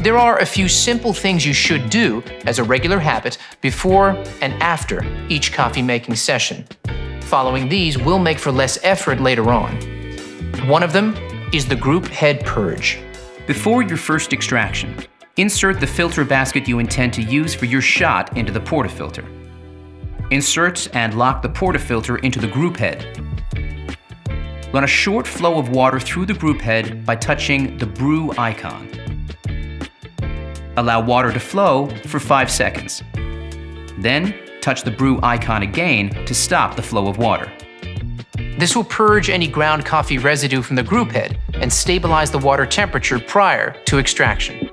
There are a few simple things you should do as a regular habit before and after each coffee-making session. Following these will make for less effort later on. One of them is the group head purge. Before your first extraction, insert the filter basket you intend to use for your shot into the portafilter. Insert and lock the portafilter into the group head. Run a short flow of water through the group head by touching the Brew icon. Allow water to flow for 5 seconds. Then, touch the Brew icon again to stop the flow of water. This will purge any ground coffee residue from the group head and stabilize the water temperature prior to extraction.